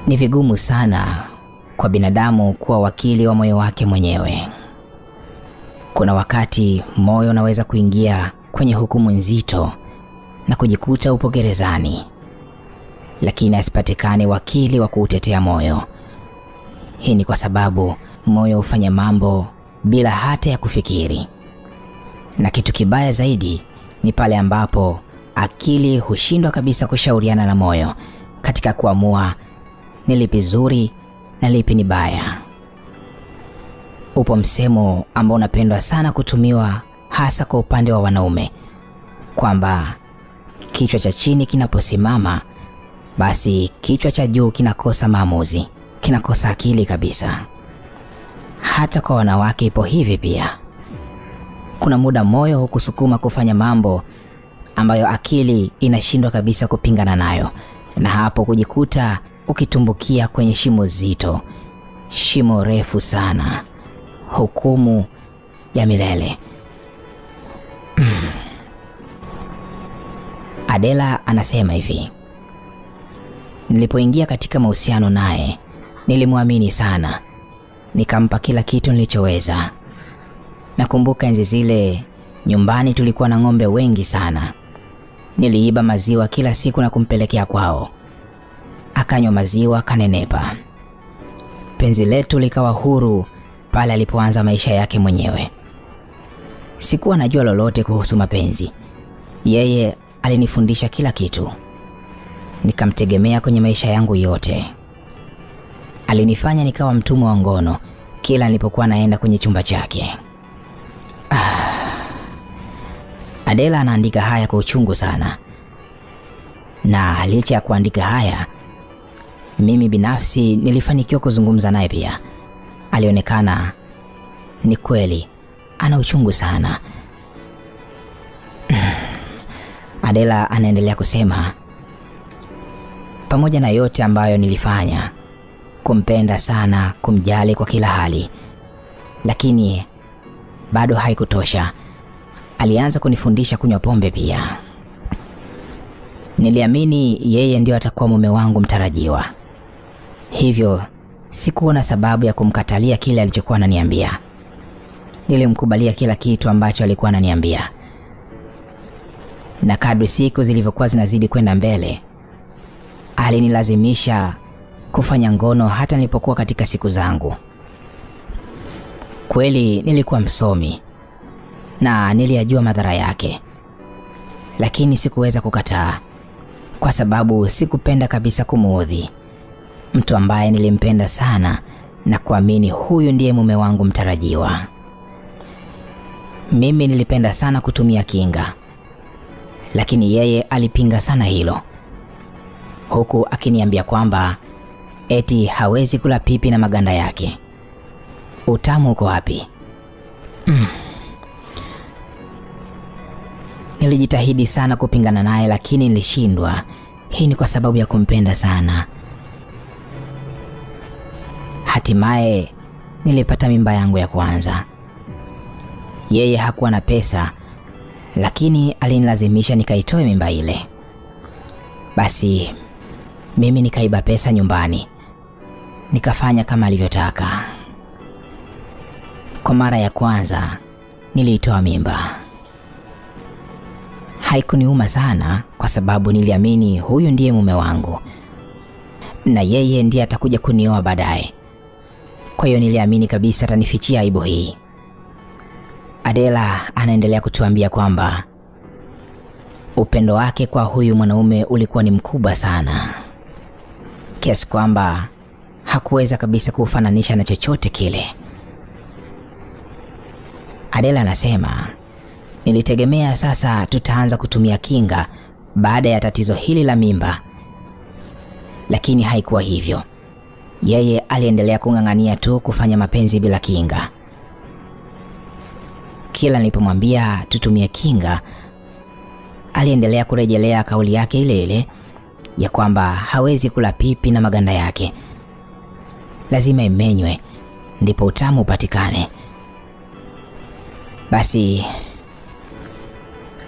Ni vigumu sana kwa binadamu kuwa wakili wa moyo wake mwenyewe. Kuna wakati moyo unaweza kuingia kwenye hukumu nzito na kujikuta upo gerezani, lakini asipatikane wakili wa kuutetea moyo. Hii ni kwa sababu moyo hufanya mambo bila hata ya kufikiri, na kitu kibaya zaidi ni pale ambapo akili hushindwa kabisa kushauriana na moyo katika kuamua ni lipi zuri na lipi ni baya. Upo msemo ambao unapendwa sana kutumiwa hasa kwa upande wa wanaume, kwamba kichwa cha chini kinaposimama, basi kichwa cha juu kinakosa maamuzi, kinakosa akili kabisa. Hata kwa wanawake ipo hivi pia. Kuna muda moyo hukusukuma kufanya mambo ambayo akili inashindwa kabisa kupingana nayo, na hapo kujikuta ukitumbukia kwenye shimo zito, shimo refu sana, hukumu ya milele. Adela anasema hivi: nilipoingia katika mahusiano naye, nilimwamini sana, nikampa kila kitu nilichoweza. Nakumbuka enzi zile nyumbani tulikuwa na ng'ombe wengi sana. Niliiba maziwa kila siku na kumpelekea kwao. Akanywa maziwa kanenepa. Penzi letu likawa huru pale alipoanza maisha yake mwenyewe. Sikuwa najua lolote kuhusu mapenzi. Yeye alinifundisha kila kitu. Nikamtegemea kwenye maisha yangu yote. Alinifanya nikawa mtumwa wa ngono kila nilipokuwa naenda kwenye chumba chake. Adela anaandika haya kwa uchungu sana. Na licha ya kuandika haya, mimi binafsi nilifanikiwa kuzungumza naye pia. Alionekana ni kweli ana uchungu sana. Adela anaendelea kusema, pamoja na yote ambayo nilifanya, kumpenda sana, kumjali kwa kila hali, lakini bado haikutosha. Alianza kunifundisha kunywa pombe pia. Niliamini yeye ndio atakuwa mume wangu mtarajiwa. Hivyo sikuona sababu ya kumkatalia kile alichokuwa ananiambia. Nilimkubalia kila kitu ambacho alikuwa ananiambia. Na kadri siku zilivyokuwa zinazidi kwenda mbele, alinilazimisha kufanya ngono hata nilipokuwa katika siku zangu. Kweli nilikuwa msomi na niliyajua madhara yake, lakini sikuweza kukataa kwa sababu sikupenda kabisa kumuudhi mtu ambaye nilimpenda sana na kuamini huyu ndiye mume wangu mtarajiwa. Mimi nilipenda sana kutumia kinga, lakini yeye alipinga sana hilo, huku akiniambia kwamba eti hawezi kula pipi na maganda yake. Utamu uko wapi? Nilijitahidi sana kupingana naye, lakini nilishindwa. Hii ni kwa sababu ya kumpenda sana. Hatimaye nilipata mimba yangu ya kwanza. Yeye hakuwa na pesa, lakini alinilazimisha nikaitoe mimba ile. Basi mimi nikaiba pesa nyumbani, nikafanya kama alivyotaka. Kwa mara ya kwanza niliitoa mimba. Haikuniuma sana kwa sababu niliamini huyu ndiye mume wangu na yeye ndiye atakuja kunioa baadaye. Kwa hiyo niliamini kabisa atanifichia aibu hii. Adela anaendelea kutuambia kwamba upendo wake kwa huyu mwanaume ulikuwa ni mkubwa sana, kiasi kwamba hakuweza kabisa kufananisha na chochote kile. Adela anasema, nilitegemea sasa tutaanza kutumia kinga baada ya tatizo hili la mimba, lakini haikuwa hivyo. Yeye aliendelea kung'ang'ania tu kufanya mapenzi bila kinga. Kila nilipomwambia tutumie kinga, aliendelea kurejelea kauli yake ile ile ya kwamba hawezi kula pipi na maganda yake, lazima imenywe ndipo utamu upatikane. Basi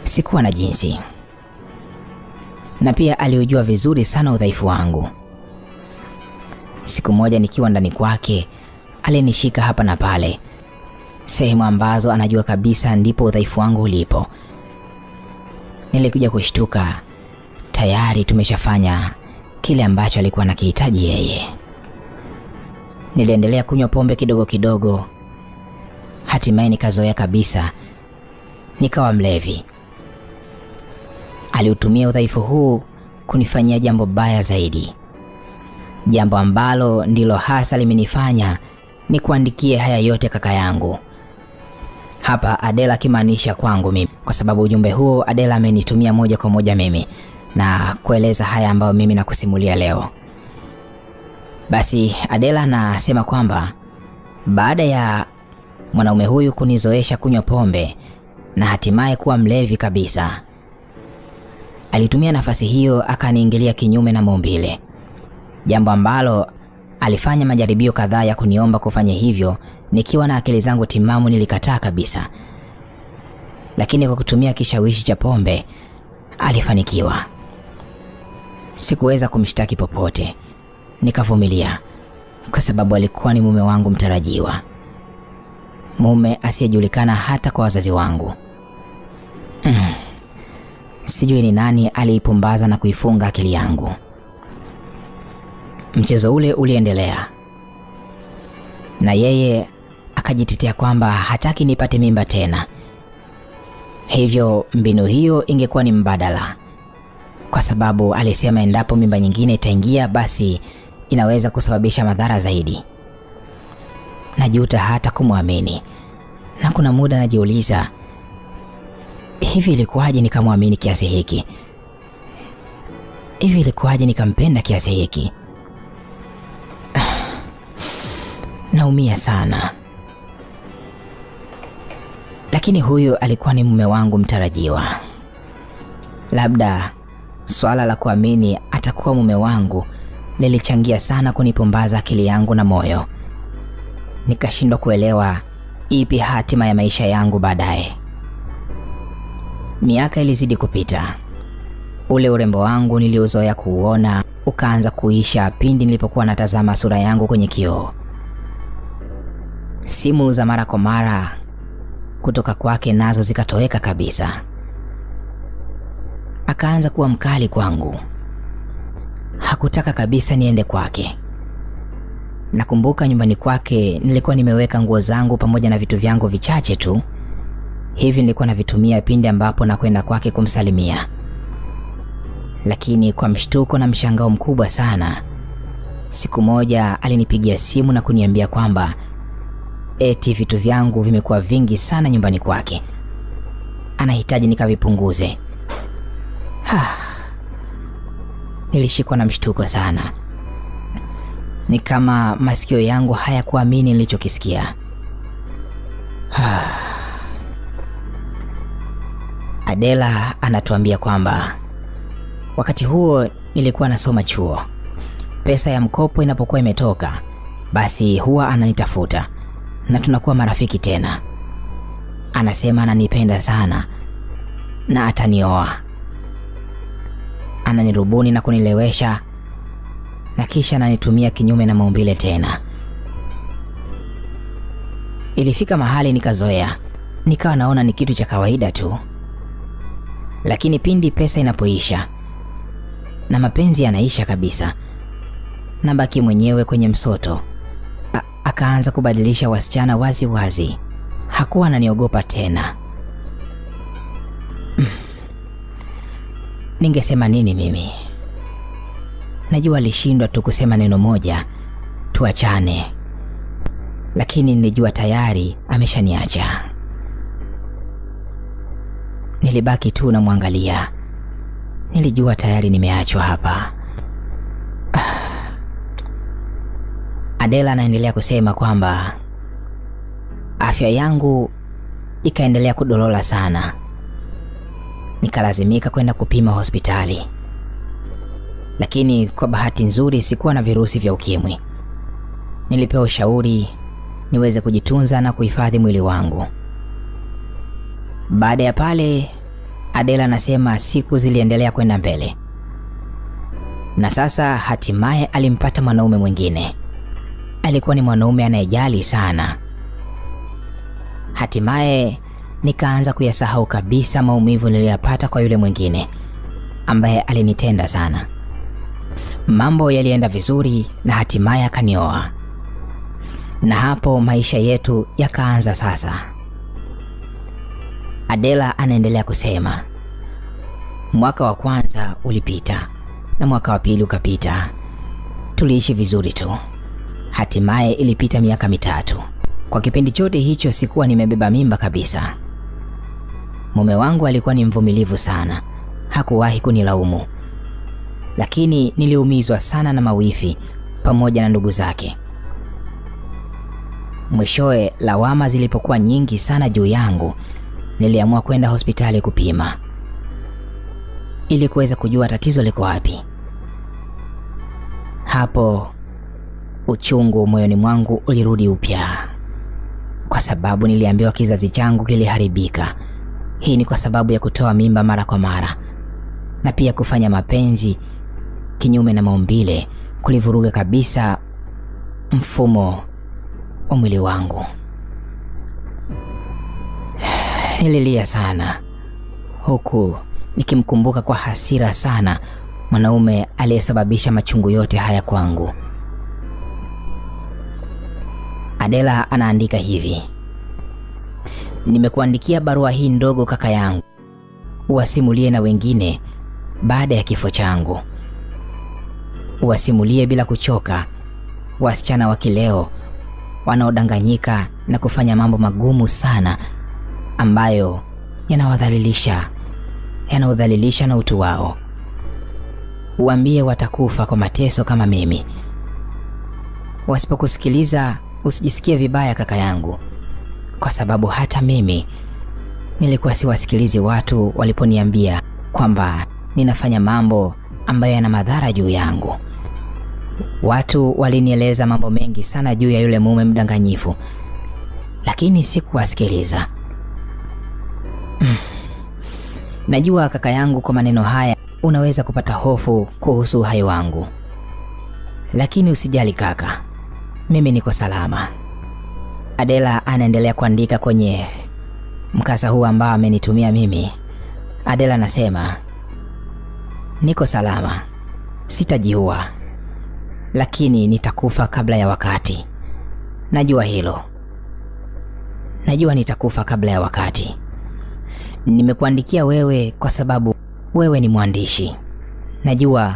sikuwa na jinsi, na pia aliujua vizuri sana udhaifu wangu. Siku moja nikiwa ndani kwake, alinishika hapa na pale, sehemu ambazo anajua kabisa ndipo udhaifu wangu ulipo. Nilikuja kushtuka, tayari tumeshafanya kile ambacho alikuwa anakihitaji yeye. Niliendelea kunywa pombe kidogo kidogo, hatimaye nikazoea kabisa, nikawa mlevi. Aliutumia udhaifu huu kunifanyia jambo baya zaidi, jambo ambalo ndilo hasa limenifanya ni kuandikie haya yote kaka yangu. Hapa Adela akimaanisha kwangu mimi, kwa sababu ujumbe huo Adela amenitumia moja kwa moja mimi na kueleza haya ambayo mimi nakusimulia leo. Basi Adela anasema kwamba baada ya mwanaume huyu kunizoesha kunywa pombe na hatimaye kuwa mlevi kabisa, alitumia nafasi hiyo akaniingilia kinyume na maumbile, jambo ambalo alifanya majaribio kadhaa ya kuniomba kufanya hivyo. Nikiwa na akili zangu timamu nilikataa kabisa, lakini kwa kutumia kishawishi cha pombe alifanikiwa. Sikuweza kumshtaki popote, nikavumilia kwa sababu alikuwa ni mume wangu mtarajiwa, mume asiyejulikana hata kwa wazazi wangu. Sijui ni nani aliipumbaza na kuifunga akili yangu. Mchezo ule uliendelea, na yeye akajitetea kwamba hataki nipate mimba tena. Hivyo mbinu hiyo ingekuwa ni mbadala, kwa sababu alisema endapo mimba nyingine itaingia basi inaweza kusababisha madhara zaidi. Najuta hata kumwamini, na kuna muda najiuliza, hivi ilikuwaje nikamwamini kiasi hiki? Hivi ilikuwaje nikampenda kiasi hiki? Naumia sana. Lakini huyo alikuwa ni mume wangu mtarajiwa. Labda swala la kuamini atakuwa mume wangu lilichangia sana kunipumbaza akili yangu na moyo. Nikashindwa kuelewa ipi hatima ya maisha yangu baadaye. Miaka ilizidi kupita. Ule urembo wangu niliozoea kuuona ukaanza kuisha pindi nilipokuwa natazama sura yangu kwenye kioo. Simu za mara kwa mara kutoka kwake nazo zikatoweka kabisa. Akaanza kuwa mkali kwangu. Hakutaka kabisa niende kwake. Nakumbuka nyumbani kwake nilikuwa nimeweka nguo zangu pamoja na vitu vyangu vichache tu. Hivi nilikuwa navitumia pindi ambapo nakwenda kwake kumsalimia. Lakini kwa mshtuko na mshangao mkubwa sana, siku moja alinipigia simu na kuniambia kwamba eti vitu vyangu vimekuwa vingi sana nyumbani kwake, anahitaji nikavipunguze. Nilishikwa na mshtuko sana. Ni kama masikio yangu hayakuamini nilichokisikia. Adela anatuambia kwamba wakati huo nilikuwa nasoma chuo. Pesa ya mkopo inapokuwa imetoka, basi huwa ananitafuta na tunakuwa marafiki tena. Anasema ananipenda sana na atanioa. Ananirubuni na kunilewesha na kisha ananitumia kinyume na maumbile tena. Ilifika mahali nikazoea, nikawa naona ni kitu cha kawaida tu. Lakini pindi pesa inapoisha na mapenzi yanaisha kabisa, nabaki mwenyewe kwenye msoto. Akaanza kubadilisha wasichana wazi wazi. Hakuwa ananiogopa tena. Ningesema nini mimi? Najua alishindwa tu kusema neno moja, tuachane. Lakini nilijua tayari ameshaniacha. Nilibaki tu namwangalia. Nilijua tayari nimeachwa hapa. Adela anaendelea kusema kwamba afya yangu ikaendelea kudorora sana. Nikalazimika kwenda kupima hospitali. Lakini kwa bahati nzuri sikuwa na virusi vya ukimwi. Nilipewa ushauri niweze kujitunza na kuhifadhi mwili wangu. Baada ya pale, Adela anasema siku ziliendelea kwenda mbele. Na sasa hatimaye alimpata mwanaume mwingine. alikuwa ni mwanaume anayejali sana. Hatimaye nikaanza kuyasahau kabisa maumivu niliyopata kwa yule mwingine ambaye alinitenda sana. Mambo yalienda vizuri na hatimaye akanioa. Na hapo maisha yetu yakaanza sasa. Adela anaendelea kusema, mwaka wa kwanza ulipita na mwaka wa pili ukapita. Tuliishi vizuri tu. Hatimaye ilipita miaka 3. Kwa kipindi chote hicho sikuwa nimebeba mimba kabisa. Mume wangu alikuwa ni mvumilivu sana, hakuwahi kunilaumu. Lakini niliumizwa sana na mawifi pamoja na ndugu zake. Mwishowe lawama zilipokuwa nyingi sana juu yangu, niliamua kwenda hospitali kupima ili kuweza kujua tatizo liko wapi. Hapo uchungu moyoni mwangu ulirudi upya, kwa sababu niliambiwa kizazi changu kiliharibika. Hii ni kwa sababu ya kutoa mimba mara kwa mara na pia kufanya mapenzi kinyume na maumbile kulivuruga kabisa mfumo wa mwili wangu. Nililia sana huku nikimkumbuka kwa hasira sana mwanaume aliyesababisha machungu yote haya kwangu. Adela anaandika hivi: nimekuandikia barua hii ndogo kaka yangu, uwasimulie na wengine baada ya kifo changu. Uwasimulie bila kuchoka wasichana wa kileo wanaodanganyika na kufanya mambo magumu sana ambayo yanaudhalilisha na utu wao. Uambie watakufa kwa mateso kama mimi. Wasipokusikiliza usijisikie vibaya kaka yangu, kwa sababu hata mimi nilikuwa siwasikilizi watu waliponiambia kwamba ninafanya mambo ambayo yana madhara juu yangu. Watu walinieleza mambo mengi sana juu ya yule mume mdanganyifu, lakini sikuwasikiliza. Najua kaka yangu, kwa maneno haya unaweza kupata hofu kuhusu uhai wangu, lakini usijali kaka, mimi niko salama. Adela anaendelea kuandika kwenye mkasa huu ambao amenitumia mimi. Adela anasema, niko salama, sitajiua, lakini nitakufa kabla ya wakati. Najua hilo. Najua nitakufa kabla ya wakati. Nimekuandikia wewe kwa sababu wewe ni mwandishi. Najua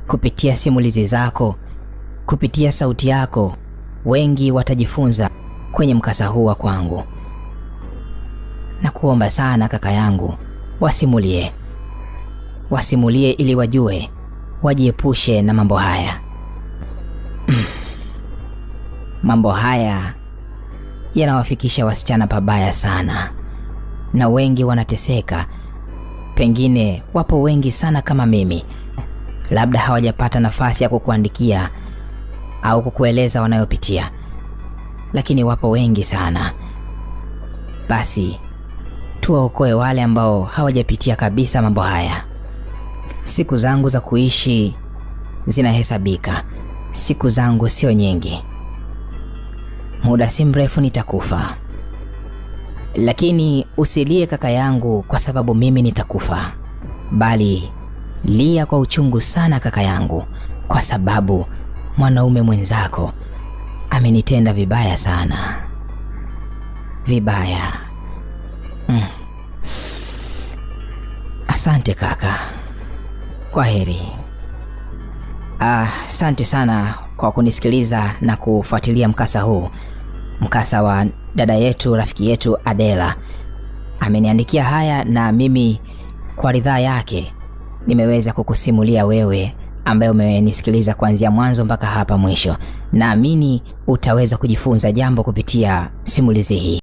kupitia simulizi zako, kupitia sauti yako, wengi watajifunza kwenye mkasa huu wa kwangu. Na kuomba sana kaka yangu, wasimulie ili wajue, wajiepushe na mambo haya. Mambo haya yanawafikisha wasichana pabaya sana, na wengi wanateseka. Pengine wapo wengi sana kama mimi, labda hawajapata nafasi ya kukuandikia au kukueleza wanayopitia, lakini wapo wengi sana. Basi tuwaokoe wale ambao hawajapitia kabisa mambo haya. Siku zangu za kuishi zinahesabika. Siku zangu sio nyingi. Muda si mrefu nitakufa. Lakini usilie kaka yangu kwa sababu mimi nitakufa, bali lia kwa uchungu sana kaka yangu, kwa sababu mwanaume mwenzako amenitenda vibaya sana. Vibaya. Asante kaka. Kwa heri. Asante sana kwa kunisikiliza na kufuatilia mkasa huu. Mkasa wa dada yetu, rafiki yetu Adela. Ameniandikia haya na mimi kwa ridhaa yake nimeweza kukusimulia wewe ambaye umenisikiliza kuanzia mwanzo mpaka hapa mwisho. Naamini utaweza kujifunza jambo kupitia simulizi hii.